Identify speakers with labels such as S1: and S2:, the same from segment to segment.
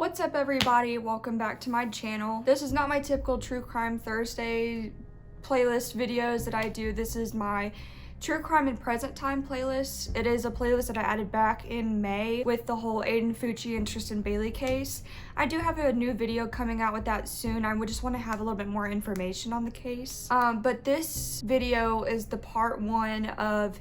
S1: What's up everybody, welcome back to my channel. This is not my typical True Crime Thursday playlist videos that I do. This is my True Crime in Present Time playlist. It is a playlist that I added back in May with the whole Aiden Fucci and Tristan Bailey case. I do have a new video coming out with that soon. I would just want to have a little bit more information on the case. But this video is the part one of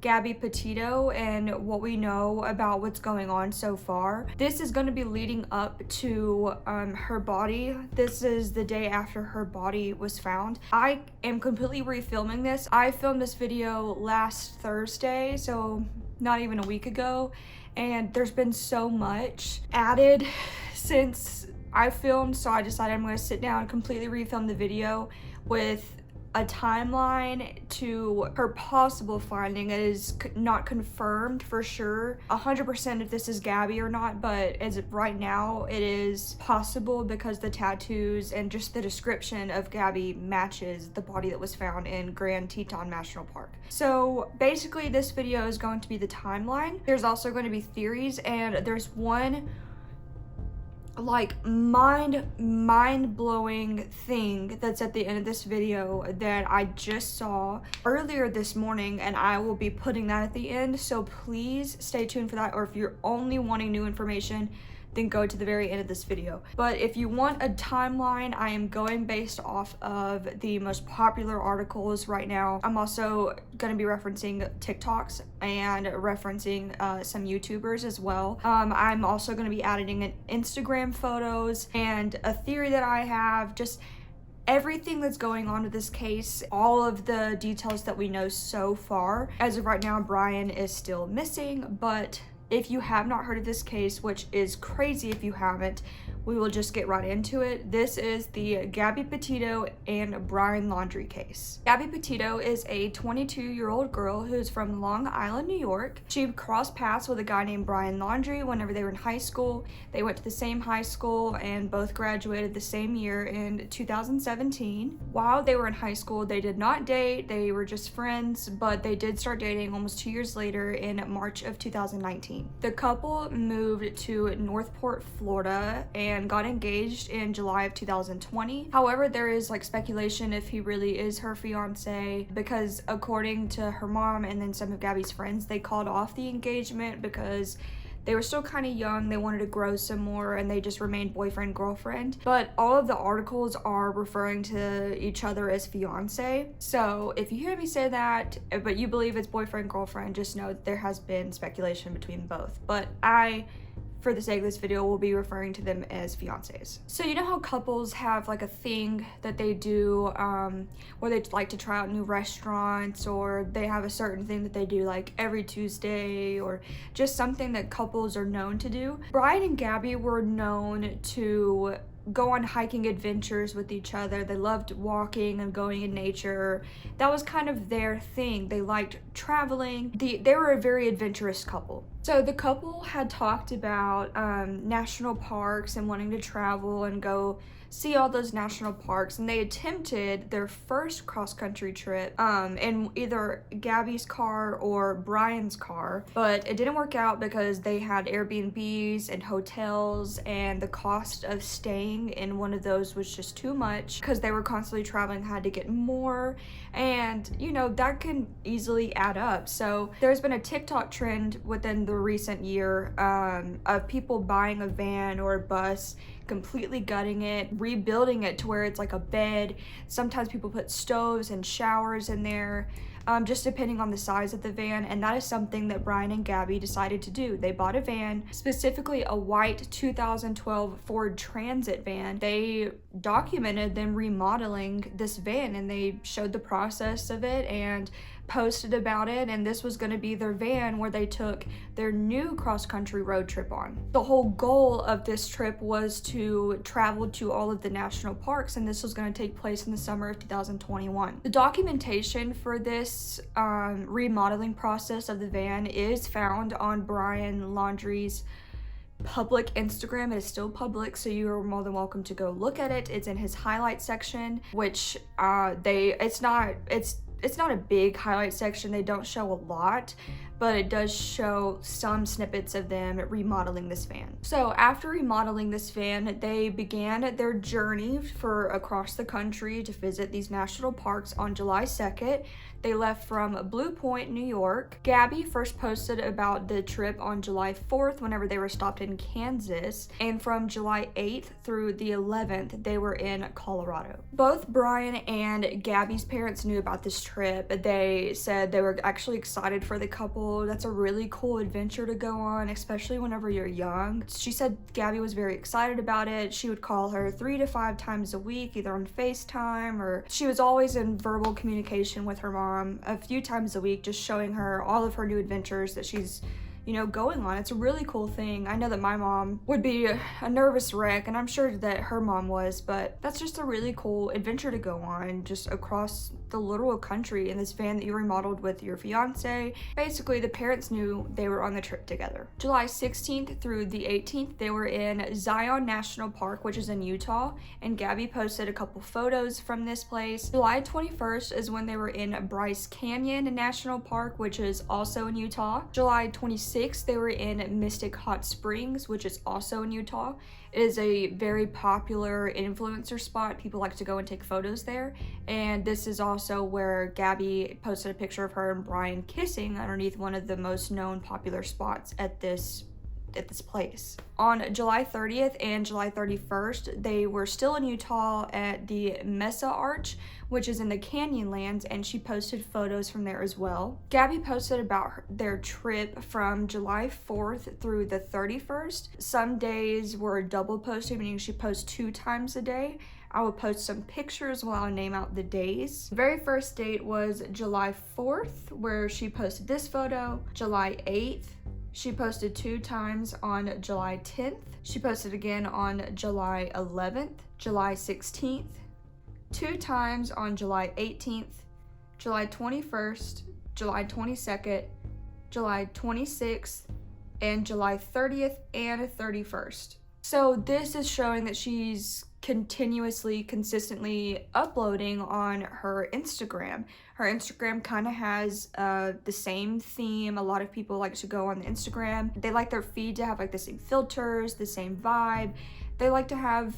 S1: Gabby Petito and what we know about what's going on so far. This is going to be leading up to her body. This is the day after her body was found. I am completely refilming this. I filmed this video last Thursday, so not even a week ago, and there's been so much added since I filmed, so I decided I'm going to sit down and completely refilm the video with a timeline to her possible finding. It is not confirmed for sure 100% if this is Gabby or not, but as of right now it is possible because the tattoos and just the description of Gabby matches the body that was found in Grand Teton National Park. So basically this video is going to be the timeline. There's also going to be theories, and there's one like mind-blowing thing that's at the end of this video that I just saw earlier this morning, and I will be putting that at the end, so please stay tuned for that. Or if you're only wanting new information, then go to the very end of this video. But if you want a timeline, I am going based off of the most popular articles right now. I'm also going to be referencing TikToks and referencing some YouTubers as well. I'm also going to be adding in Instagram photos and a theory that I have, just everything that's going on with this case, all of the details that we know so far. As of right now, Brian is still missing, but if you have not heard of this case, which is crazy if you haven't, we will just get right into it. This is the Gabby Petito and Brian Laundrie case. Gabby Petito is a 22-year-old girl who's from Long Island, New York. She crossed paths with a guy named Brian Laundrie whenever they were in high school. They went to the same high school and both graduated the same year in 2017. While they were in high school, they did not date, they were just friends, but they did start dating almost 2 years later in March of 2019. The couple moved to Northport, Florida, and got engaged in July of 2020. However, there is like speculation if he really is her fiance, because according to her mom and then some of Gabby's friends, they called off the engagement because they were still kind of young, they wanted to grow some more, and they just remained boyfriend girlfriend. But all of the articles are referring to each other as fiance. So if you hear me say that but you believe it's boyfriend girlfriend, just know that there has been speculation between both. But I, for the sake of this video, will be referring to them as fiancés. So you know how couples have like a thing that they do where they like to try out new restaurants, or they have a certain thing that they do like every Tuesday, or just something that couples are known to do. Brian and Gabby were known to go on hiking adventures with each other. They loved walking and going in nature. That was kind of their thing. They liked traveling. They were a very adventurous couple. So the couple had talked about national parks and wanting to travel and go see all those national parks, and they attempted their first cross-country trip in either Gabby's car or Brian's car, but it didn't work out because they had Airbnbs and hotels, and the cost of staying in one of those was just too much because they were constantly traveling, had to get more, and you know that can easily add up. So there's been a TikTok trend within the recent year of people buying a van or a bus, completely gutting it, rebuilding it to where it's like a bed. Sometimes people put stoves and showers in there, just depending on the size of the van, and that is something that Brian and Gabby decided to do. They bought a van, specifically a white 2012 Ford Transit van. They documented them remodeling this van, and they showed the process of it and posted about it, and this was going to be their van where they took their new cross-country road trip on. The whole goal of this trip was to travel to all of the national parks, and this was going to take place in the summer of 2021. The documentation for this remodeling process of the van is found on Brian Laundrie's public Instagram. It is still public, so you are more than welcome to go look at it. It's in his highlight section, which it's not a big highlight section. They don't show a lot, but it does show some snippets of them remodeling this van. So after remodeling this van, they began their journey for across the country to visit these national parks on July 2nd. They left from Blue Point, New York. Gabby first posted about the trip on July 4th whenever they were stopped in Kansas, and from July 8th through the 11th, they were in Colorado. Both Brian and Gabby's parents knew about this trip. They said they were actually excited for the couple. That's a really cool adventure to go on, especially whenever you're young. She said Gabby was very excited about it. She would call her 3 to 5 times a week, either on FaceTime, or she was always in verbal communication with her mom a few times a week, just showing her all of her new adventures that she's, you know, going on. It's a really cool thing. I know that my mom would be a nervous wreck, and I'm sure that her mom was, but that's just a really cool adventure to go on, just across the literal country in this van that you remodeled with your fiance. Basically, the parents knew they were on the trip together. July 16th through the 18th, they were in Zion National Park, which is in Utah, and Gabby posted a couple photos from this place. July 21st is when they were in Bryce Canyon National Park, which is also in Utah. July 26th, they were in Mystic Hot Springs, which is also in Utah. It is a very popular influencer spot. People like to go and take photos there. And this is also where Gabby posted a picture of her and Brian kissing underneath one of the most known popular spots at this place. On July 30th and July 31st, they were still in Utah at the Mesa Arch, which is in the Canyonlands, and she posted photos from there as well. Gabby posted about their trip from July 4th through the 31st. Some days were double posted, meaning she posts 2 times a day. I will post some pictures while I name out the days. The very first date was July 4th, where she posted this photo. July 8th, she posted 2 times on July 10th. She posted again on July 11th, July 16th, 2 times on July 18th, July 21st, July 22nd, July 26th, and July 30th and 31st. So this is showing that she's consistently uploading on her Instagram. Her Instagram kind of has the same theme. A lot of people like to go on the Instagram. They like their feed to have like the same filters, the same vibe. They like to have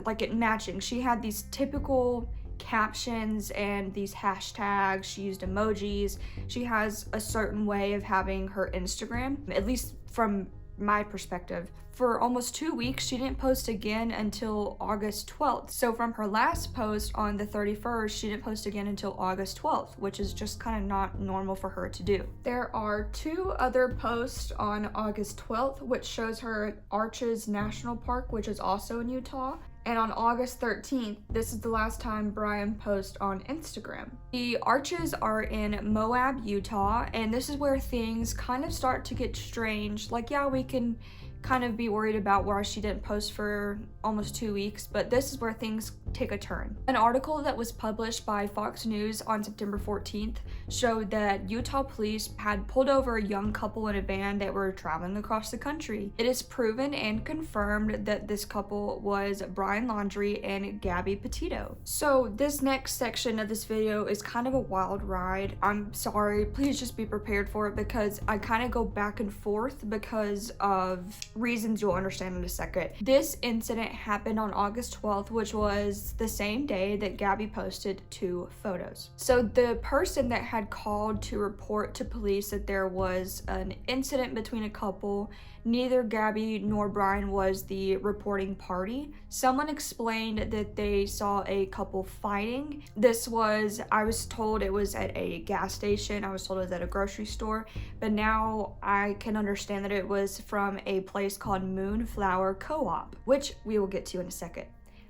S1: like it matching. She had these typical captions and these hashtags. She used emojis. She has a certain way of having her Instagram, at least from my perspective. For almost 2 weeks, she didn't post again until August 12th. So from her last post on the 31st, she didn't post again until August 12th, which is just kind of not normal for her to do. There are 2 other posts on August 12th, which shows her at Arches National Park, which is also in Utah. And on August 13th, this is the last time Brian posts on Instagram. The Arches are in Moab, Utah, and this is where things kind of start to get strange. Like, yeah, we can kind of be worried about why she didn't post for almost 2 weeks, but this is where things take a turn. An article that was published by Fox News on September 14th showed that Utah police had pulled over a young couple in a van that were traveling across the country. It is proven and confirmed that this couple was Brian Laundrie and Gabby Petito. So this next section of this video is kind of a wild ride. I'm sorry, please just be prepared for it, because I kind of go back and forth because of reasons you'll understand in a second. This incident happened on August 12th, which was the same day that Gabby posted 2 photos. So the person that had called to report to police that there was an incident between a couple, neither Gabby nor Brian was the reporting party. Someone explained that they saw a couple fighting. I was told it was at a gas station. I was told it was at a grocery store, but now I can understand that it was from a place called Moonflower Co-op, which we will get to in a second.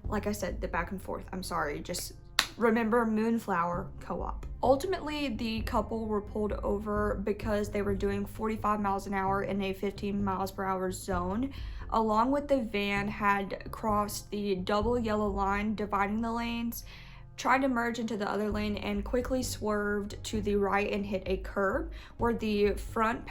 S1: Like I said, the back and forth, I'm sorry, just remember Moonflower Co-op. Ultimately, the couple were pulled over because they were doing 45 miles an hour in a 15 miles per hour zone. Along with the van had crossed the double yellow line dividing the lanes, tried to merge into the other lane, and quickly swerved to the right and hit a curb where the front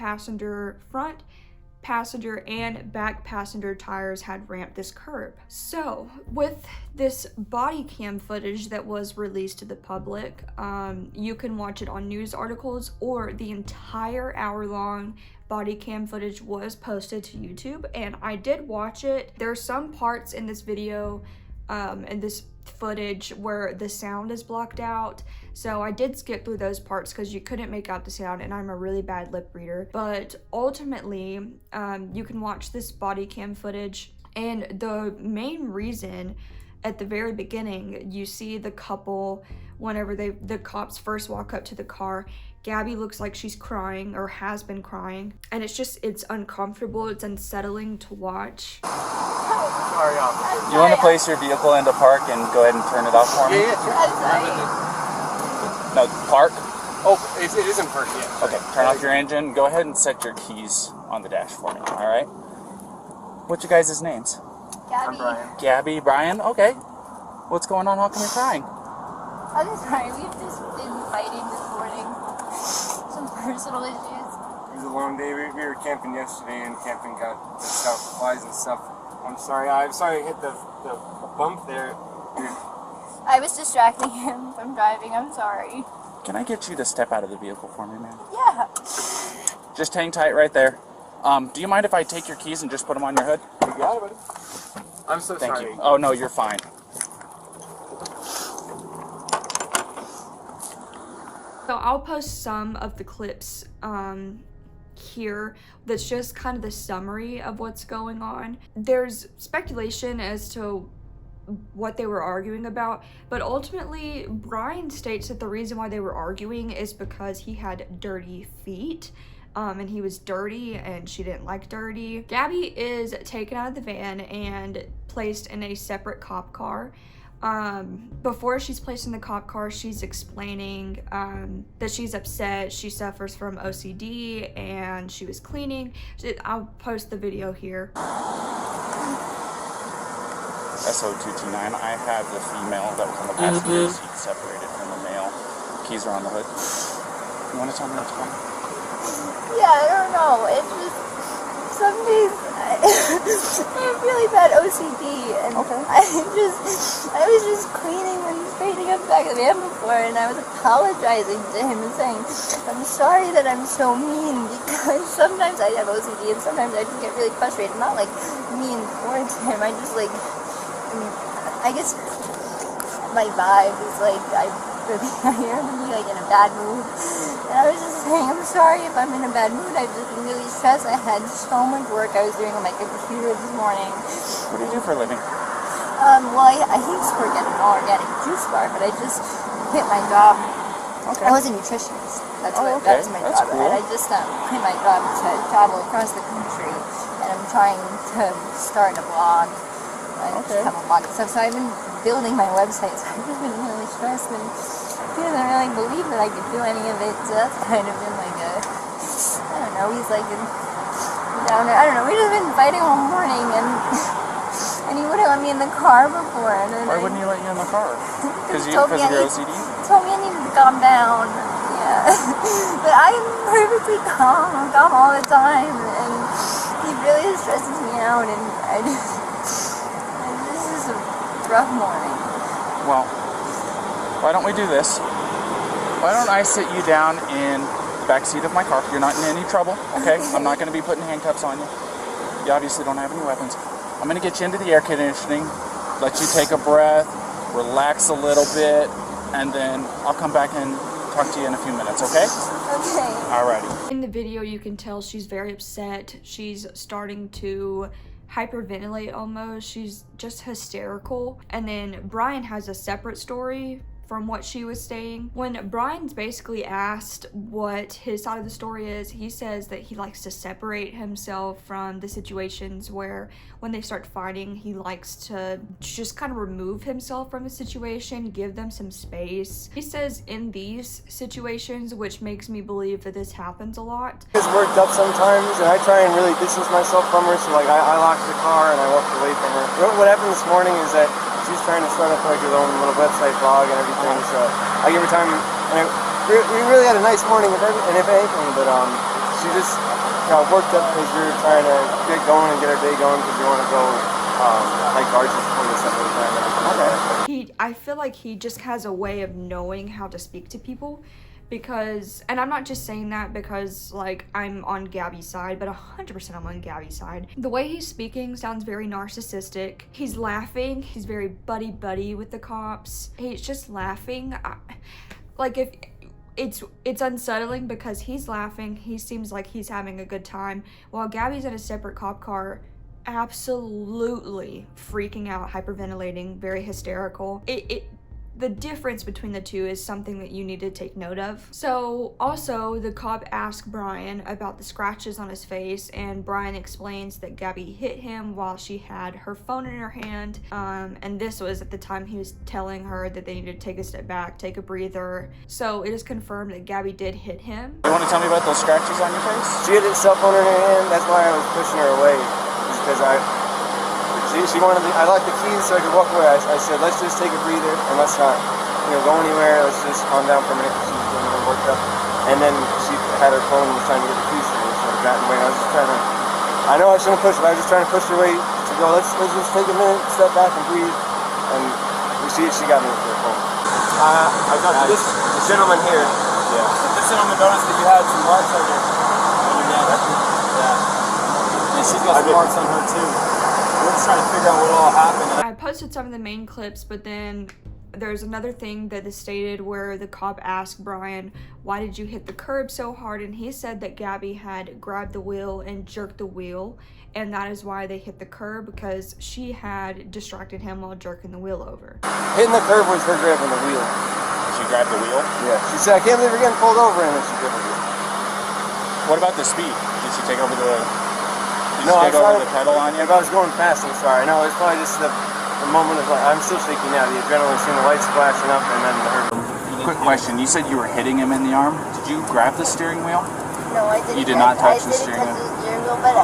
S1: passenger and back passenger tires had ramped this curb. So with this body cam footage that was released to the public, you can watch it on news articles, or the entire hour-long body cam footage was posted to YouTube, and I did watch it. There are some parts in this video and this footage where the sound is blocked out, so I did skip through those parts because you couldn't make out the sound, and I'm a really bad lip reader. But ultimately, you can watch this body cam footage, and the main reason at the very beginning, you see the couple whenever the cops first walk up to the car. Gabby looks like she's crying, or has been crying, and it's uncomfortable, it's unsettling to watch.
S2: Sorry, officer.
S3: You want to place your vehicle into park and go ahead and turn it off for me?
S2: Yeah, sure.
S4: I'm sorry.
S3: No, park?
S2: Oh, it isn't park yet.
S3: Okay, turn off your engine. Go ahead and set your keys on the dash for me, all right? What's your guys' names?
S4: Gabby.
S2: I'm Brian.
S3: Gabby, Brian? Okay. What's going on? How come you're crying?
S4: I'm sorry, we've just been fighting this morning. Some personal issues.
S2: It was a long day. We were camping yesterday, and camping got the stuff, flies and stuff. I'm sorry I hit the bump there.
S4: I was distracting him from driving, I'm sorry.
S3: Can I get you to step out of the vehicle for me, man?
S4: Yeah.
S3: Just hang tight right there. Do you mind if I take your keys and just put them on your hood?
S2: You got it, buddy. I'm so
S3: Thank
S2: sorry.
S3: you. Oh, no, you're fine.
S1: So I'll post some of the clips here that's just kind of the summary of what's going on. There's speculation as to what they were arguing about, but ultimately Brian states that the reason why they were arguing is because he had dirty feet, and he was dirty and she didn't like dirty. Gabby is taken out of the van and placed in a separate cop car. Before she's placed in the cop car, she's explaining that she's upset, she suffers from OCD, and she was cleaning. I'll post the video here.
S3: SO229, I have the female that was on the passenger seat separated from the male. Keys are on the hood. You want to tell me what's going on?
S4: Yeah, I don't know. It's just, some days I have really bad OCD, and
S3: Okay.
S4: I was just cleaning and straightening up the back of the van before, and I was apologizing to him and saying, I'm sorry that I'm so mean, because sometimes I have OCD and sometimes I just get really frustrated. Not like mean towards him, I just like, I guess my vibe is like, I am like in a bad mood. And I was just saying, I'm sorry if I'm in a bad mood. I've just been really stressed. I had so much work I was doing on my computer this morning.
S3: What do you do for a living?
S4: Well, I used to work at an organic juice bar, but I just quit my job.
S3: Okay.
S4: I was a nutritionist. That's
S3: Oh,
S4: what
S3: okay.
S4: that's my
S3: That's
S4: job.
S3: cool.
S4: And I just quit my job to travel across the country, and I'm trying to start a blog. I
S3: Okay.
S4: have a blog and stuff, so I've been building my website, so I've just been really stressed, and he doesn't really believe that I could do any of it, so that's kind of been like a, I don't know, he's like a downer. I don't know, we've just been fighting all morning, and he wouldn't let me in the car before. And then
S3: Why wouldn't he let you in the car? Because
S4: he told
S3: of
S4: me
S3: your OCD?
S4: He told me I needed to calm down, yeah. But I am perfectly calm, I'm calm all the time, and he really stresses me out, and this is a rough morning.
S3: Well, why don't we do this? Why don't I sit you down in the back seat of my car? You're not in any trouble, okay? I'm not going to be putting handcuffs on you. You obviously don't have any weapons. I'm going to get you into the air conditioning, let you take a breath, relax a little bit, and then I'll come back and talk to you in a few minutes, okay?
S4: Okay.
S3: Alrighty.
S1: In the video, you can tell she's very upset. She's starting to hyperventilate almost. She's just hysterical. And then Brian has a separate story from what she was saying. When Brian's basically asked what his side of the story is, he says that he likes to separate himself from the situations where when they start fighting, he likes to just kind of remove himself from the situation, give them some space. He says in these situations, which makes me believe that this happens a lot.
S2: It's worked up sometimes, and I try and really distance myself from her, so like I locked the car and I walked away from her. What happened this morning is that she's trying to start up like her own little website blog and everything, so I give her time, and we really had a nice morning and if anything, but she just, got worked up because we were trying to get going and get our day going because we want to go hike arches before this other time.
S1: I feel like he just has a way of knowing how to speak to people, because, and I'm not just saying that because like I'm on Gabby's side, but 100% I'm on Gabby's side. The way he's speaking sounds very narcissistic. He's laughing. He's very buddy with the cops. He's just laughing. Like, if it's unsettling because he's laughing. He seems like he's having a good time while Gabby's in a separate cop car, absolutely freaking out, hyperventilating, very hysterical. The difference between the two is something that you need to take note of. So also the cop asked Brian about the scratches on his face, and Brian explains that Gabby hit him while she had her phone in her hand, and this was at the time he was telling her that they needed to take a step back, take a breather. So it is confirmed that Gabby did hit him.
S3: You want to tell me about those scratches on your face?
S2: She had her cell phone in her hand. That's why I was pushing her away, because she wanted I locked the keys so I could walk away. I said, let's just take a breather and let's not, go anywhere. Let's just calm down for a minute because she was getting really worked up. And then she had her phone and was trying to get the keys to me, so I got in the way. I was just trying to, I know I shouldn't push, but I was just trying to push her away to go, let's just take a minute, step back and breathe. And she got me with her phone. I got this gentleman here. Yeah. This gentleman noticed that you had some marks on your neck. Yeah. And she's got some marks on her too. We're just trying to figure out what all happened.
S1: I posted some of the main clips, but then there's another thing that is stated where the cop asked Brian, why did you hit the curb so hard? And he said that Gabby had grabbed the wheel and jerked the wheel, and that is why they hit the curb, because she had distracted him while jerking the wheel over.
S2: Hitting the curb was her grabbing the wheel.
S3: She grabbed the wheel?
S2: Yeah. She said, I can't believe we're getting pulled over, and then she grabbed the wheel.
S3: What about the speed? Did she take over the...
S2: No, I
S3: over the pedal on you?
S2: If I was going fast, I'm sorry. No, it's probably just the moment of like, I'm still shaking now. The adrenaline, seeing the lights flashing up, and then the
S3: Quick question. You said you were hitting him in the arm. Did you grab the steering wheel?
S4: No, I didn't.
S3: You did not touch the steering wheel?
S4: I didn't touch the steering wheel, but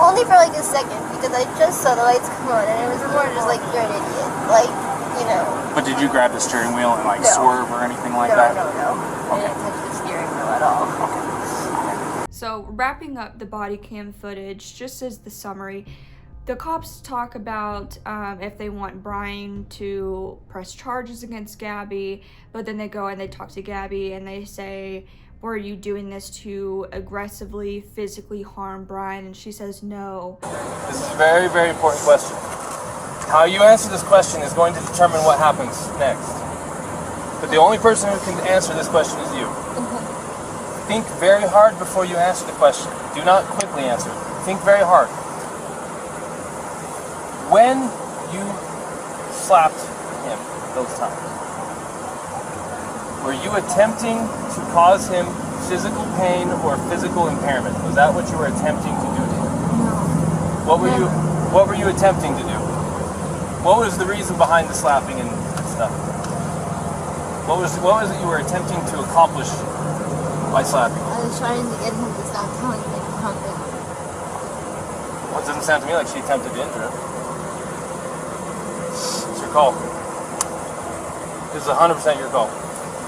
S4: only for like a second, because I just saw the lights come on, and it was more just like, you're an idiot. Like,
S3: But did you grab the steering wheel and like swerve or anything like that?
S4: No. I didn't touch the steering wheel at all.
S3: Okay.
S1: So wrapping up the body cam footage, just as the summary, the cops talk about if they want Brian to press charges against Gabby, but then they go and they talk to Gabby and they say, were you doing this to aggressively, physically harm Brian? And she says no.
S5: This is a very, very important question. How you answer this question is going to determine what happens next. But the only person who can answer this question is you. Think very hard before you answer the question. Do not quickly answer. Think very hard. When you slapped him those times, were you attempting to cause him physical pain or physical impairment? Was that what you were attempting to do to him? What were you attempting to do? What was the reason behind the slapping and stuff? What was it you were attempting to accomplish by slapping?
S4: I was trying to get him to stop telling me something.
S5: Well, it doesn't sound to me like she attempted to injure him. It's your call. This is 100% your call.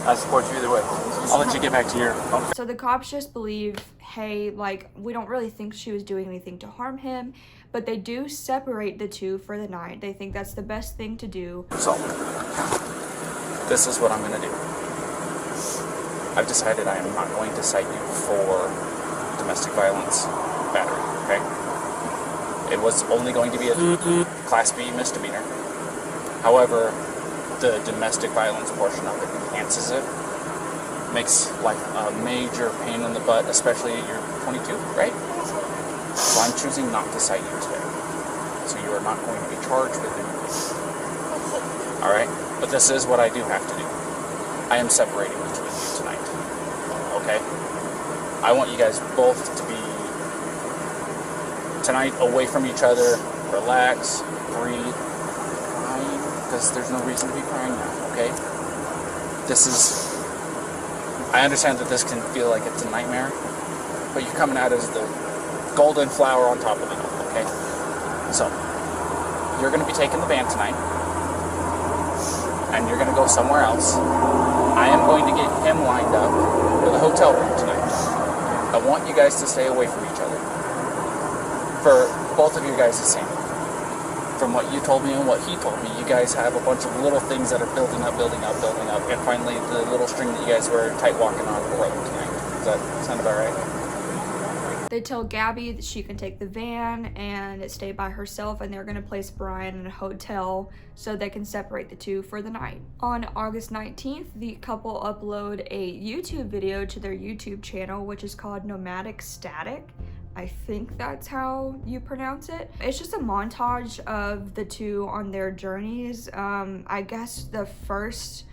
S5: I support you either way.
S3: I'll let you get back to your...
S1: So the cops just believe, hey, like, we don't really think she was doing anything to harm him, but they do separate the two for the night. They think that's the best thing to do.
S3: So, this is what I'm going to do. I've decided I am not going to cite you for domestic violence battery, okay? It was only going to be a Class B misdemeanor. However, the domestic violence portion of it enhances it. Makes life a major pain in the butt, especially at your 22, right? So I'm choosing not to cite you today. So you are not going to be charged with it. Alright? But this is what I do have to do. I am separating the two of you tonight. Okay? I want you guys both to be tonight away from each other, relax, breathe, crying, because there's no reason to be crying now, okay? I understand that this can feel like it's a nightmare, but you're coming out as the golden flower on top of it, okay? So, you're going to be taking the van tonight, and you're going to go somewhere else. I am going to get him lined up for the hotel room tonight. I want you guys to stay away from each other. For both of you guys' sake. From what you told me and what he told me, you guys have a bunch of little things that are building up, and finally the little string that you guys were tight walking on broke tonight. Does that sound about right?
S1: They tell Gabby that she can take the van and stay by herself, and they're gonna place Brian in a hotel so they can separate the two for the night. On August 19th, the couple upload a YouTube video to their YouTube channel, which is called Nomadic Static. I think that's how you pronounce it. It's just a montage of the two on their journeys. I guess the first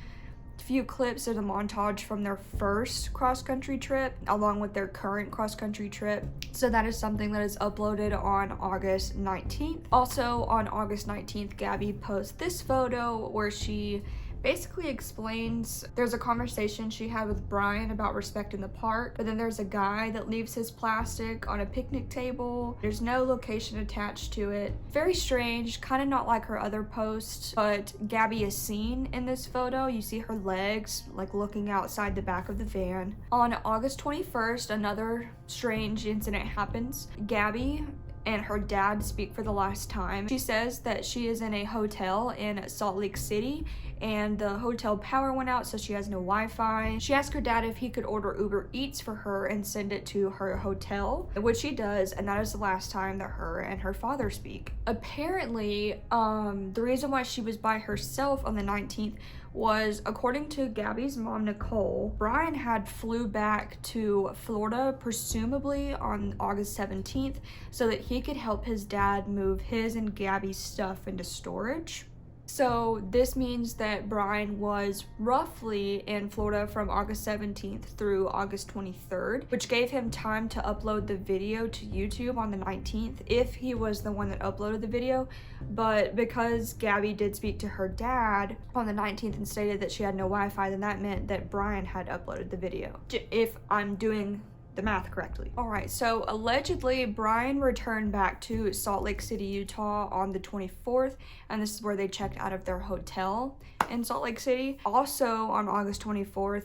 S1: few clips are the montage from their first cross-country trip along with their current cross-country trip. So that is something that is uploaded on August 19th. Also on August 19th, Gabby posts this photo where she basically explains there's a conversation she had with Brian about respecting the park, but then there's a guy that leaves his plastic on a picnic table. There's no location attached to it. Very strange, kind of not like her other posts, but Gabby is seen in this photo. You see her legs like looking outside the back of the van. On August 21st, another strange incident happens. Gabby and her dad speak for the last time. She says that she is in a hotel in Salt Lake City and the hotel power went out, so she has no Wi-Fi. She asked her dad if he could order Uber Eats for her and send it to her hotel, which he does, and that is the last time that her and her father speak. Apparently, the reason why she was by herself on the 19th was, according to Gabby's mom, Nicole, Brian had flew back to Florida, presumably on August 17th, so that he could help his dad move his and Gabby's stuff into storage. So this means that Brian was roughly in Florida from August 17th through August 23rd, which gave him time to upload the video to YouTube on the 19th if he was the one that uploaded the video. But because Gabby did speak to her dad on the 19th and stated that she had no Wi-Fi, then that meant that Brian had uploaded the video, if I'm doing the math correctly. All right, so allegedly Brian returned back to Salt Lake City, Utah on the 24th, and this is where they checked out of their hotel in Salt Lake City. Also on August 24th,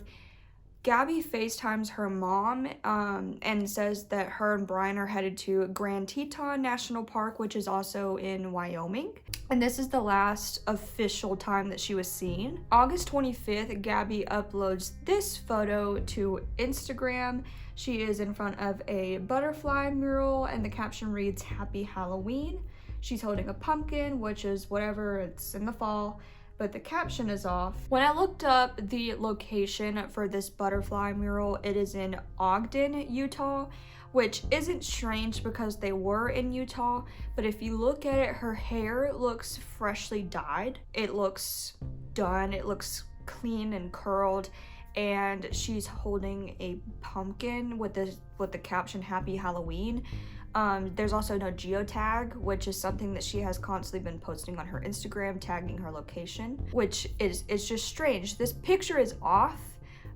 S1: Gabby FaceTimes her mom and says that her and Brian are headed to Grand Teton National Park, which is also in Wyoming. And this is the last official time that she was seen. August 25th, Gabby uploads this photo to Instagram. She is in front of a butterfly mural and the caption reads, "Happy Halloween." She's holding a pumpkin, which is whatever, it's in the fall, but the caption is off. When I looked up the location for this butterfly mural, it is in Ogden, Utah, which isn't strange because they were in Utah, but if you look at it, her hair looks freshly dyed. It looks done, it looks clean and curled, and she's holding a pumpkin with the caption "Happy Halloween." There's also no geotag, which is something that she has constantly been posting on her Instagram, tagging her location, which is just strange. This picture is off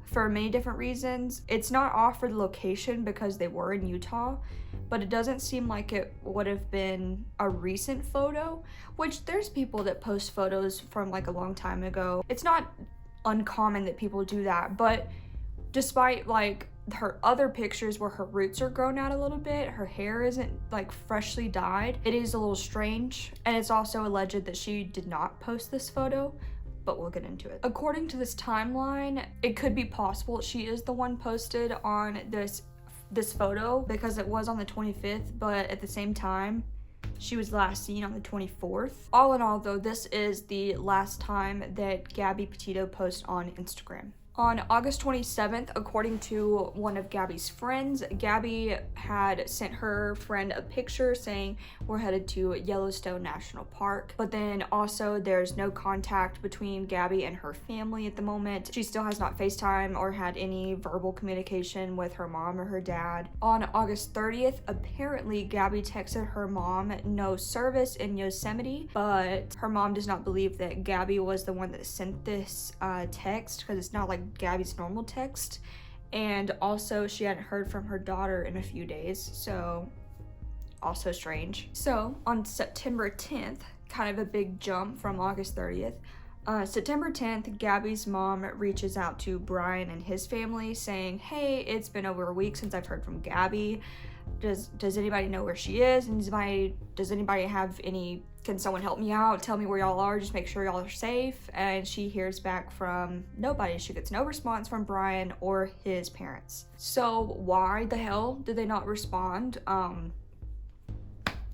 S1: for many different reasons. It's not off for the location because they were in Utah, but it doesn't seem like it would have been a recent photo, which there's people that post photos from like a long time ago. It's not uncommon that people do that, but despite like her other pictures where her roots are grown out a little bit, her hair isn't like freshly dyed, it is a little strange. And it's also alleged that she did not post this photo, but we'll get into it. According to this timeline, it could be possible she is the one posted on this photo because it was on the 25th, but at the same time she was last seen on the 24th. All in all though, this is the last time that Gabby Petito posts on Instagram. On August 27th, according to one of Gabby's friends, Gabby had sent her friend a picture saying we're headed to Yellowstone National Park. But then also there's no contact between Gabby and her family at the moment. She still has not FaceTime or had any verbal communication with her mom or her dad. On August 30th, apparently Gabby texted her mom no service in Yosemite, but her mom does not believe that Gabby was the one that sent this text because it's not like Gabby's normal text, and also she hadn't heard from her daughter in a few days, so also strange. So on September 10th, kind of a big jump from August 30th, September 10th, Gabby's mom reaches out to Brian and his family saying, hey, it's been over a week since I've heard from Gabby. Does anybody know where she is? And does anybody have any, can someone help me out? Tell me where y'all are, just make sure y'all are safe. And she hears back from nobody. She gets no response from Brian or his parents. So why the hell did they not respond?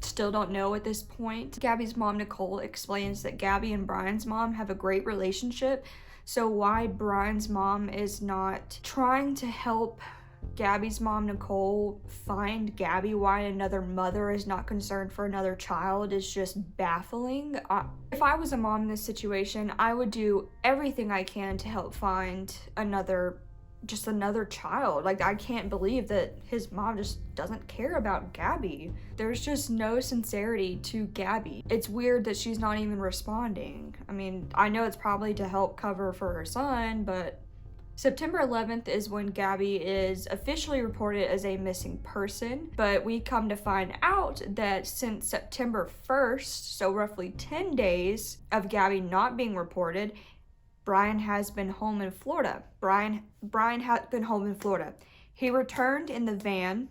S1: Still don't know at this point. Gabby's mom, Nicole, explains that Gabby and Brian's mom have a great relationship. So why Brian's mom is not trying to help Gabby's mom, Nicole, find Gabby, why another mother is not concerned for another child, is just baffling. If I was a mom in this situation, I would do everything I can to help find another child. Like, I can't believe that his mom just doesn't care about Gabby. There's just no sincerity to Gabby. It's weird that she's not even responding. I mean, I know it's probably to help cover for her son, but September 11th is when Gabby is officially reported as a missing person, but we come to find out that since September 1st, so roughly 10 days of Gabby not being reported, Brian has been home in Florida. Brian had been home in Florida. He returned in the van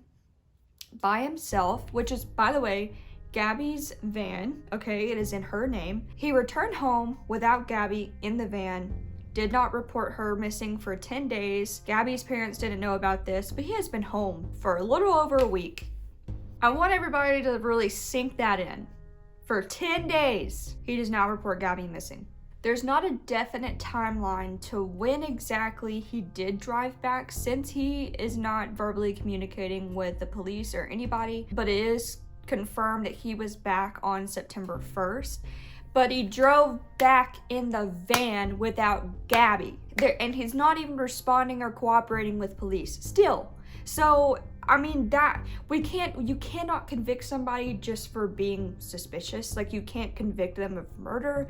S1: by himself, which is, by the way, Gabby's van, okay? It is in her name. He returned home without Gabby in the van, did not report her missing for 10 days. Gabby's parents didn't know about this, but he has been home for a little over a week. I want everybody to really sink that in. For 10 days, he does not report Gabby missing. There's not a definite timeline to when exactly he did drive back, since he is not verbally communicating with the police or anybody, but it is confirmed that he was back on September 1st. But he drove back in the van without Gabby. And he's not even responding or cooperating with police still. So, I mean, you cannot convict somebody just for being suspicious. Like, you can't convict them of murder.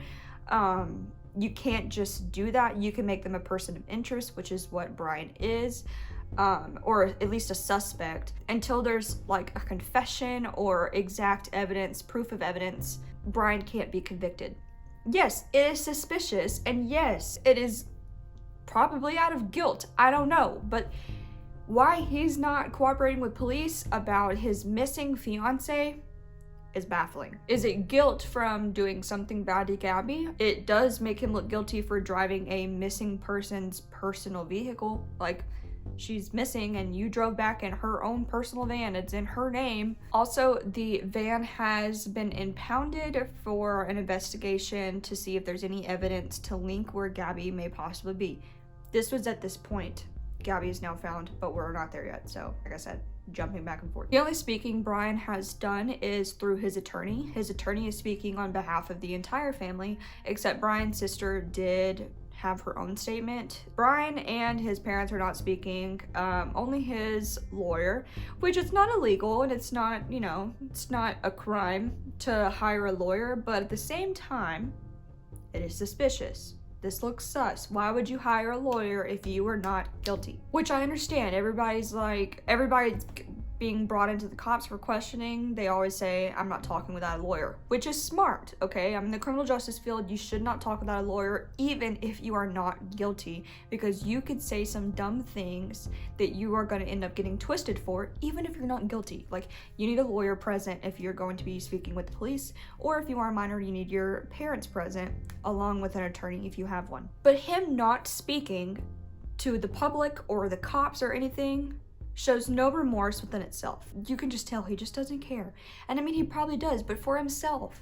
S1: You can't just do that. You can make them a person of interest, which is what Brian is. Or at least a suspect, until there's like a confession or exact evidence, proof of evidence. Brian can't be convicted. Yes, it is suspicious, and yes, it is probably out of guilt. I don't know, but why he's not cooperating with police about his missing fiance is baffling. Is it guilt from doing something bad to Gabby? It does make him look guilty for driving a missing person's personal vehicle. Like, she's missing and you drove back in her own personal van. It's in her name. Also, the van has been impounded for an investigation to see if there's any evidence to link where Gabby may possibly be. This was at this point. Gabby is now found, but we're not there yet. So, like I said, jumping back and forth. The only speaking Brian has done is through his attorney. His attorney is speaking on behalf of the entire family, except Brian's sister did have her own statement. Brian and his parents are not speaking, only his lawyer, which is not illegal, and it's not, you know, it's not a crime to hire a lawyer, but at the same time, it is suspicious. This looks sus. Why would you hire a lawyer if you were not guilty? Which I understand. Everybody's being brought into the cops for questioning. They always say, I'm not talking without a lawyer, which is smart, okay? I'm in the criminal justice field. You should not talk without a lawyer, even if you are not guilty, because you could say some dumb things that you are going to end up getting twisted for, even if you're not guilty. Like, you need a lawyer present if you're going to be speaking with the police, or if you are a minor, you need your parents present, along with an attorney if you have one. But him not speaking to the public or the cops or anything shows no remorse within itself. You can just tell he just doesn't care. And I mean, he probably does, but for himself.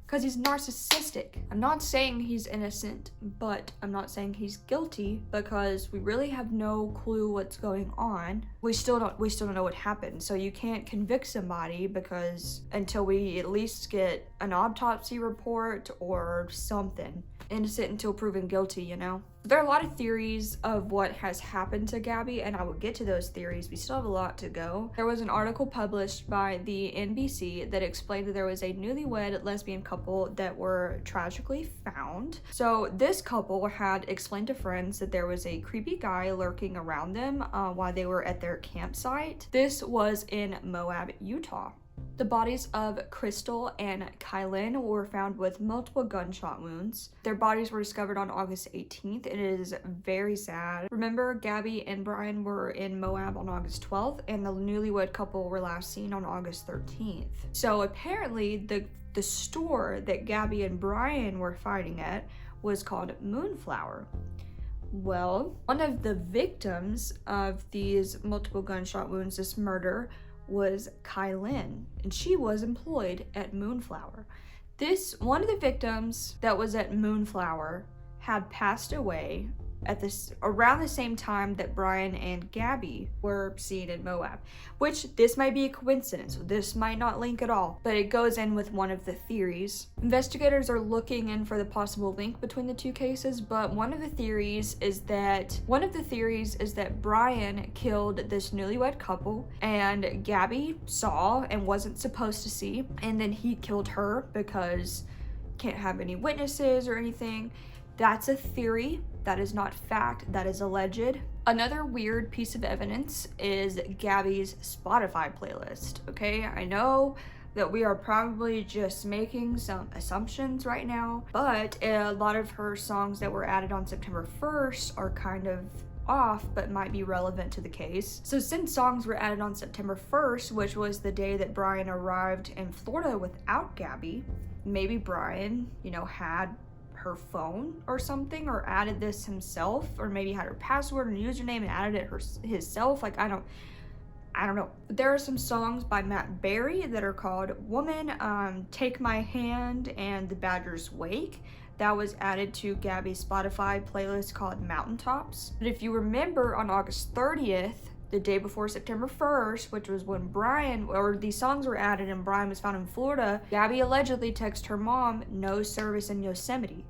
S1: Because he's narcissistic. I'm not saying he's innocent, but I'm not saying he's guilty, because we really have no clue what's going on. We still don't know what happened. So you can't convict somebody because until we at least get an autopsy report or something. Innocent until proven guilty, you know? There are a lot of theories of what has happened to Gabby, and I will get to those theories. We still have a lot to go. There was an article published by the NBC that explained that there was a newlywed lesbian couple that were tragically found. So this couple had explained to friends that there was a creepy guy lurking around them while they were at their campsite. This was in Moab, Utah. The bodies of Crystal and Kylan were found with multiple gunshot wounds. Their bodies were discovered on August 18th. It is very sad. Remember, Gabby and Brian were in Moab on August 12th, and the newlywed couple were last seen on August 13th. So apparently the store that Gabby and Brian were fighting at was called Moonflower. Well, one of the victims of these multiple gunshot wounds, this murder, was Kylan, and she was employed at Moonflower. One of the victims that was at Moonflower had passed away at around the same time that Brian and Gabby were seen in Moab, which this might be a coincidence. This might not link at all, but it goes in with one of the theories. Investigators are looking in for the possible link between the two cases, but one of the theories is that Brian killed this newlywed couple and Gabby saw and wasn't supposed to see, and then he killed her because can't have any witnesses or anything. That's a theory. That is not fact. That is alleged. Another weird piece of evidence is Gabby's Spotify playlist. Okay, I know that we are probably just making some assumptions right now, but a lot of her songs that were added on September 1st are kind of off, but might be relevant to the case. So since songs were added on September 1st, which was the day that Brian arrived in Florida without Gabby, maybe Brian, had her phone or something, or added this himself, or maybe had her password and username and added it himself. Like, I don't know. There are some songs by Matt Berry that are called Woman, Take My Hand, and The Badger's Wake. That was added to Gabby's Spotify playlist called Mountaintops. But if you remember, on August 30th, the day before September 1st, which was when these songs were added and Brian was found in Florida, Gabby allegedly texted her mom, "No service in Yosemite."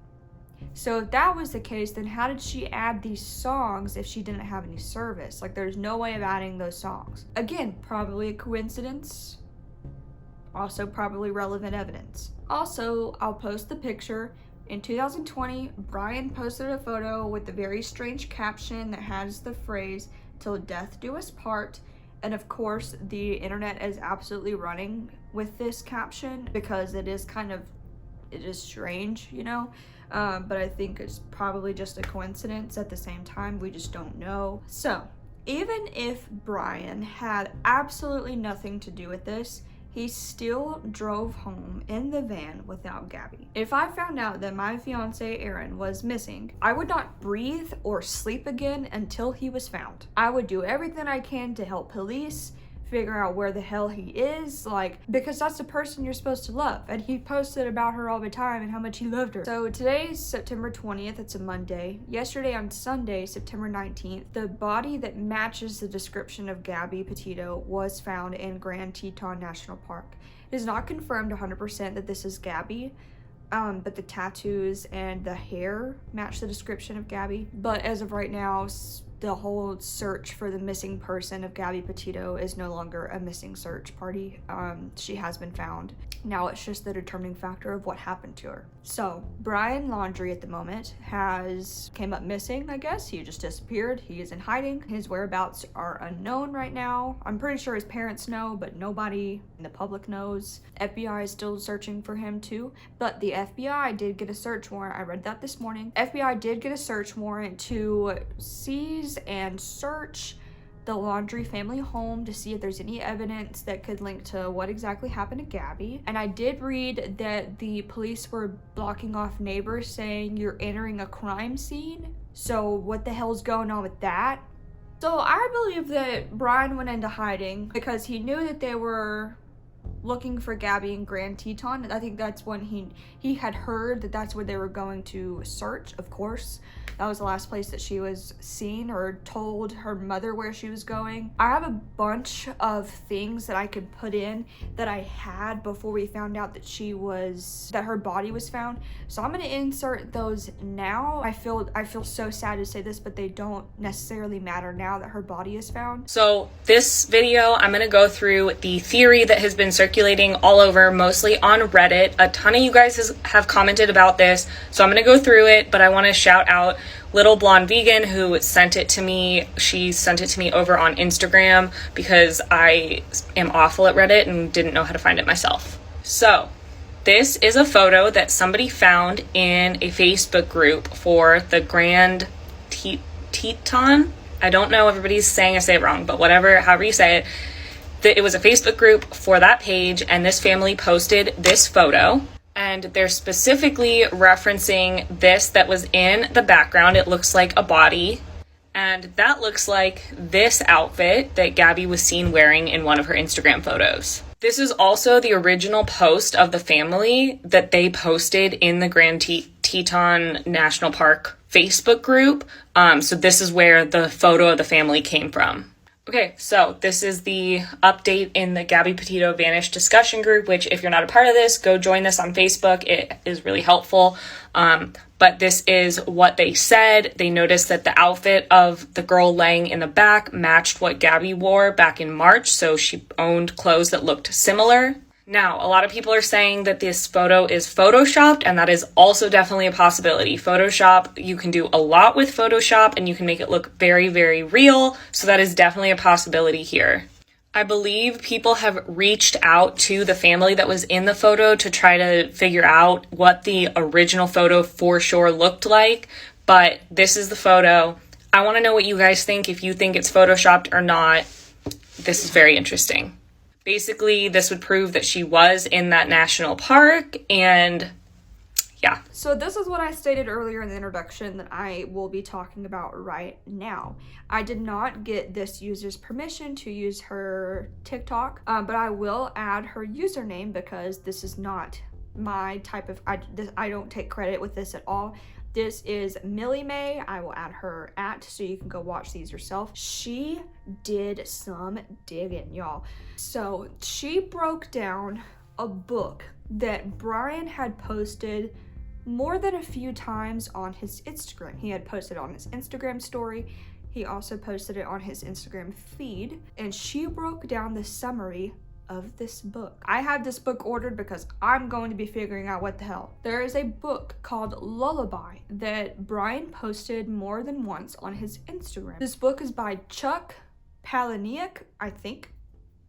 S1: So if that was the case, then how did she add these songs if she didn't have any service? Like, there's no way of adding those songs. Again, probably a coincidence. Also, probably relevant evidence. Also, I'll post the picture. In 2020, Brian posted a photo with a very strange caption that has the phrase, "Till death do us part." And of course, the internet is absolutely running with this caption because it is strange, but I think it's probably just a coincidence. At the same time, we just don't know. So even if Brian had absolutely nothing to do with this, he still drove home in the van without Gabby. If I found out that my fiance Aaron was missing, I would not breathe or sleep again until he was found. I would do everything I can to help police figure out where the hell he is, because that's the person you're supposed to love. And he posted about her all the time and how much he loved her. So today's September 20th, it's a Monday. Yesterday on Sunday, September 19th, the body that matches the description of Gabby Petito was found in Grand Teton National Park. It is not confirmed 100% that this is Gabby, but the tattoos and the hair match the description of Gabby. But as of right now, the whole search for the missing person of Gabby Petito is no longer a missing search party. She has been found. Now it's just the determining factor of what happened to her. So Brian Laundrie at the moment came up missing, I guess. He just disappeared. He is in hiding. His whereabouts are unknown right now. I'm pretty sure his parents know, but nobody in the public knows. FBI is still searching for him too, but the FBI did get a search warrant. I read that this morning. FBI did get a search warrant to seize and search the Laundrie family home to see if there's any evidence that could link to what exactly happened to Gabby. And I did read that the police were blocking off neighbors saying you're entering a crime scene. So what the hell's going on with that? So I believe that Brian went into hiding because he knew that they were looking for Gabby in Grand Teton. I think that's when he had heard that that's where they were going to search, of course. That was the last place that she was seen or told her mother where she was going. I have a bunch of things that I could put in that I had before we found out that her body was found. So I'm gonna insert those now. I feel so sad to say this, but they don't necessarily matter now that her body is found.
S6: So this video, I'm gonna go through the theory that has been circulating all over, mostly on Reddit. A ton of you guys have commented about this, so I'm gonna go through it, but I wanna shout out Little Blonde Vegan, who sent it to me. She sent it to me over on Instagram because I am awful at Reddit and didn't know how to find it myself. So this is a photo that somebody found in a Facebook group for the Grand Teton. I don't know, everybody's saying I say it wrong, but whatever, however you say it. It was a Facebook group for that page, and this family posted this photo, and they're specifically referencing this that was in the background. It looks like a body, and that looks like this outfit that Gabby was seen wearing in one of her Instagram photos. This is also the original post of the family that they posted in the Grand Teton National Park Facebook group. So this is where the photo of the family came from. Okay, so this is the update in the Gabby Petito Vanished discussion group, which if you're not a part of this, go join this on Facebook. It is really helpful. But this is what they said. They noticed that the outfit of the girl laying in the back matched what Gabby wore back in March, so she owned clothes that looked similar. Now, a lot of people are saying that this photo is photoshopped, and that is also definitely a possibility. Photoshop, you can do a lot with Photoshop, and you can make it look very, very real, so that is definitely a possibility here. I believe people have reached out to the family that was in the photo to try to figure out what the original photo for sure looked like, but this is the photo. I want to know what you guys think, if you think it's photoshopped or not. This is very interesting. Basically, this would prove that she was in that national park, and yeah.
S1: So this is what I stated earlier in the introduction that I will be talking about right now. I did not get this user's permission to use her TikTok, but I will add her username because this is not my type of, I don't take credit with this at all. This is Millie Mae. I will add her so you can go watch these yourself. She did some digging, y'all. So she broke down a book that Brian had posted more than a few times on his Instagram. He had posted on his Instagram story. He also posted it on his Instagram feed. And she broke down the summary of this book. I had this book ordered because I'm going to be figuring out what the hell. There is a book called Lullaby that Brian posted more than once on his Instagram. This book is by Chuck Palahniuk, I think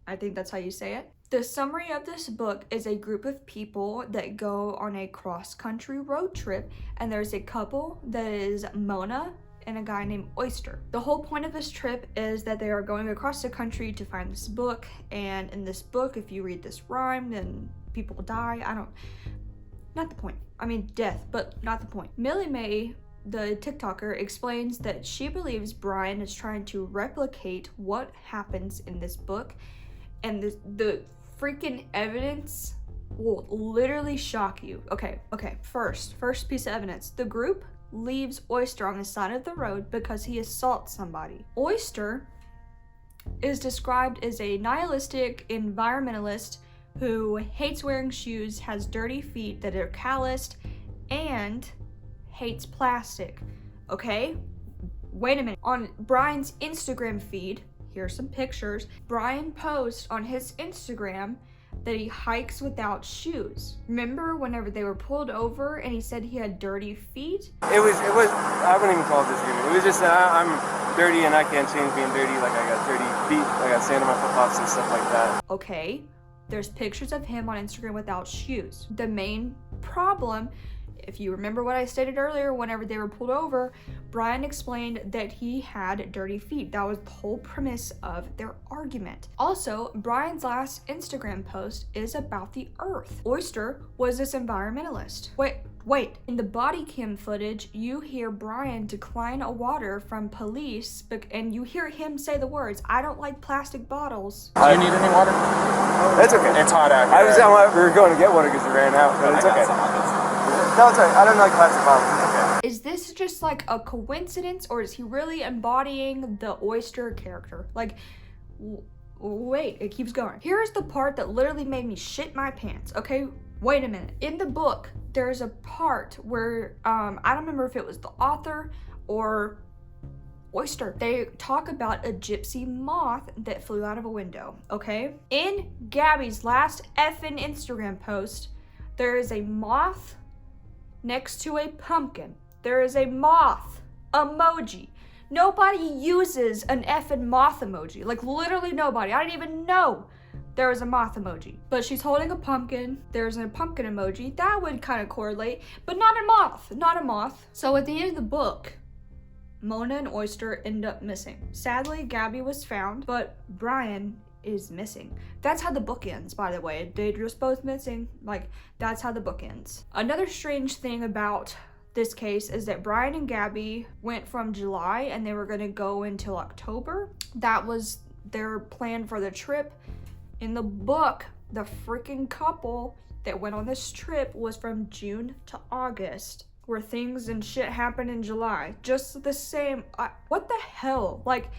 S1: that's how you say it. The summary of this book is a group of people that go on a cross-country road trip, and there's a couple that is Mona and a guy named Oyster. The whole point of this trip is that they are going across the country to find this book, and in this book, if you read this rhyme, then people die. Not the point. I mean, death, but not the point. Millie Mae, the TikToker, explains that she believes Brian is trying to replicate what happens in this book, and the freaking evidence will literally shock you. Okay, first piece of evidence. The group leaves Oyster on the side of the road because he assaults somebody. Oyster is described as a nihilistic environmentalist who hates wearing shoes, has dirty feet that are calloused, and hates plastic. Okay? Wait a minute. On Brian's Instagram feed, here's some pictures. Brian posts on his Instagram that he hikes without shoes. Remember whenever they were pulled over and he said he had dirty feet?
S2: It was, I wouldn't even call it disagreement. It was just that I'm dirty and I can't change being dirty. Like, I got dirty feet, I got sand on my flip-flops and stuff like that.
S1: Okay, there's pictures of him on Instagram without shoes. The main problem, if you remember what I stated earlier, whenever they were pulled over, Brian explained that he had dirty feet. That was the whole premise of their argument. Also, Brian's last Instagram post is about the earth. Oyster was this environmentalist. Wait. In the body cam footage, you hear Brian decline a water from police, and you hear him say the words, "I don't like plastic bottles."
S3: Do you need any water?
S2: That's okay.
S3: It's hot out here.
S2: I was down why we were going to get water because we ran out, but it's okay. No, it's alright. I don't like plastic bottles. It's okay.
S1: Is this just like a coincidence, or is he really embodying the Oyster character? Like, wait, it keeps going. Here's the part that literally made me shit my pants, okay? Wait a minute. In the book, there's a part where, I don't remember if it was the author or Oyster. They talk about a gypsy moth that flew out of a window, okay? In Gabby's last effing Instagram post, there is a moth next to a pumpkin. There is a moth emoji. Nobody uses an effing moth emoji. Like, literally nobody. I didn't even know there was a moth emoji. But she's holding a pumpkin. There's a pumpkin emoji. That would kind of correlate, but not a moth. Not a moth. So at the end of the book, Mona and Oyster end up missing. Sadly, Gabby was found, but Brian is missing. That's how the book ends, by the way. They're just both missing. Like, that's how the book ends. Another strange thing about this case is that Brian and Gabby went from July and they were going to go until October. That was their plan for the trip. In the book, the freaking couple that went on this trip was from June to August, where things and shit happened in July. Just the same. What the hell? Like,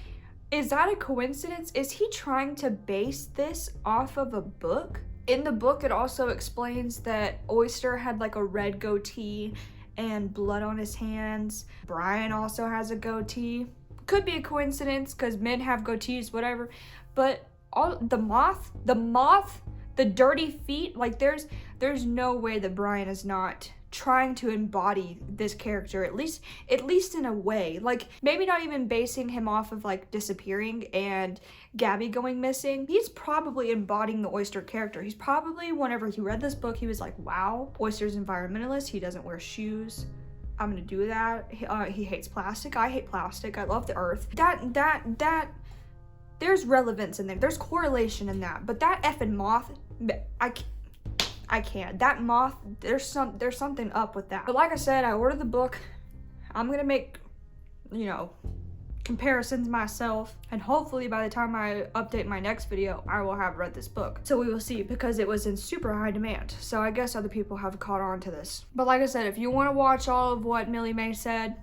S1: is that a coincidence? Is he trying to base this off of a book? In the book, it also explains that Oyster had like a red goatee and blood on his hands. Brian also has a goatee. Could be a coincidence because men have goatees, whatever. But all the moth, the dirty feet, like there's no way that Brian is not trying to embody this character, at least in a way. Like, maybe not even basing him off of like disappearing and Gabby going missing. He's probably embodying the Oyster character. He's probably, whenever he read this book, he was like, wow, Oyster's environmentalist, he doesn't wear shoes, I'm gonna do that. He hates plastic, I hate plastic, I love the earth. That there's relevance in there, there's correlation in that. But that effing moth, I can't. That moth, there's something up with that. But like I said, I ordered the book. I'm gonna make, you know, comparisons myself, and hopefully by the time I update my next video, I will have read this book. So we will see, because it was in super high demand. So I guess other people have caught on to this. But like I said, if you want to watch all of what Millie Mae said,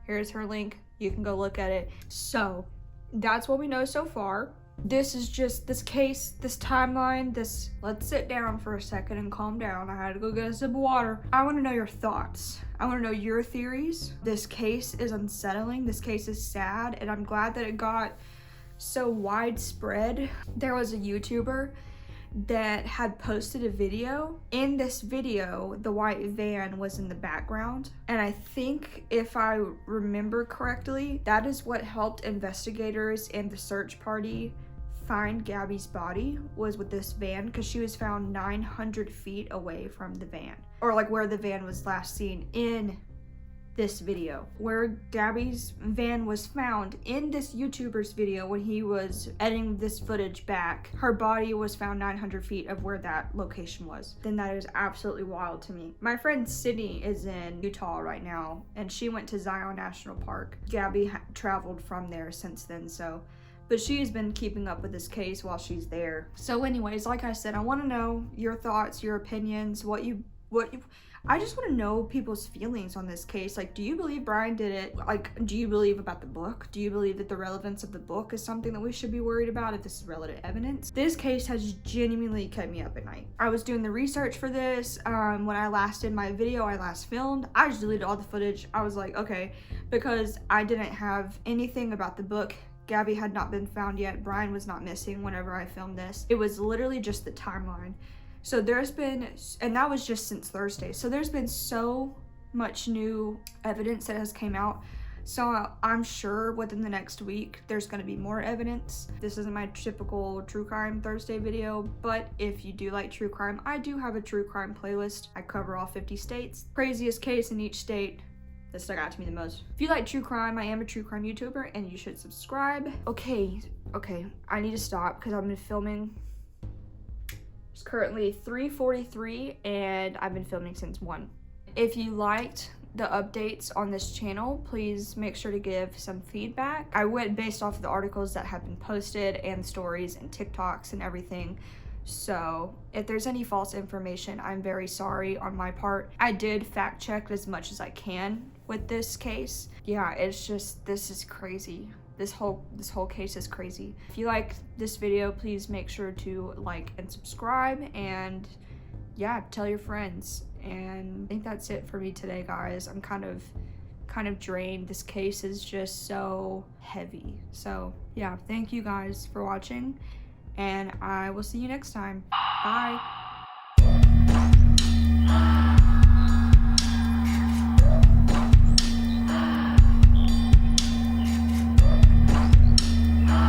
S1: here's her link. You can go look at it. So that's what we know so far. This is just this case, this timeline, this, let's sit down for a second and calm down. I had to go get a sip of water. I want to know your thoughts. I want to know your theories. This case is unsettling. This case is sad, and I'm glad that it got so widespread. There was a YouTuber that had posted a video. In this video, the white van was in the background, and I think, if I remember correctly, that is what helped investigators and the search party find Gabby's body, was with this van, because she was found 900 feet away from the van, or like where the van was last seen in this video. Where Gabby's van was found in this YouTuber's video, when he was editing this footage back, her body was found 900 feet of where that location was. Then that is absolutely wild to me. My friend Sydney is in Utah right now, and she went to Zion National Park. Gabby traveled from there since then, so, but she's been keeping up with this case while she's there. So anyways, like I said, I want to know your thoughts, your opinions, I just want to know people's feelings on this case. Like, do you believe Brian did it? Like, do you believe about the book? Do you believe that the relevance of the book is something that we should be worried about, if this is relative evidence? This case has genuinely kept me up at night. I was doing the research for this. When I last did my video, I last filmed, I just deleted all the footage. I was like, okay, because I didn't have anything about the book. Gabby had not been found yet. Brian was not missing whenever I filmed this. It was literally just the timeline. So there's been, and that was just since Thursday, so there's been so much new evidence that has came out. So I'm sure within the next week there's going to be more evidence. This isn't my typical true crime Thursday video, but if you do like true crime, I do have a true crime playlist. I cover all 50 states. Craziest case in each state that stuck out to me the most. If you like true crime, I am a true crime YouTuber, and you should subscribe. Okay, I need to stop because I've been filming. It's currently 3:43 and I've been filming since 1. If you liked the updates on this channel, please make sure to give some feedback. I went based off of the articles that have been posted and stories and TikToks and everything. So if there's any false information, I'm very sorry on my part. I did fact check as much as I can with this case. Yeah, it's just, this is crazy. This whole case is crazy. If you like this video, please make sure to like and subscribe, and yeah, tell your friends. And I think that's it for me today, guys. I'm kind of drained. This case is just so heavy. So yeah, thank you guys for watching, and I will see you next time. Bye.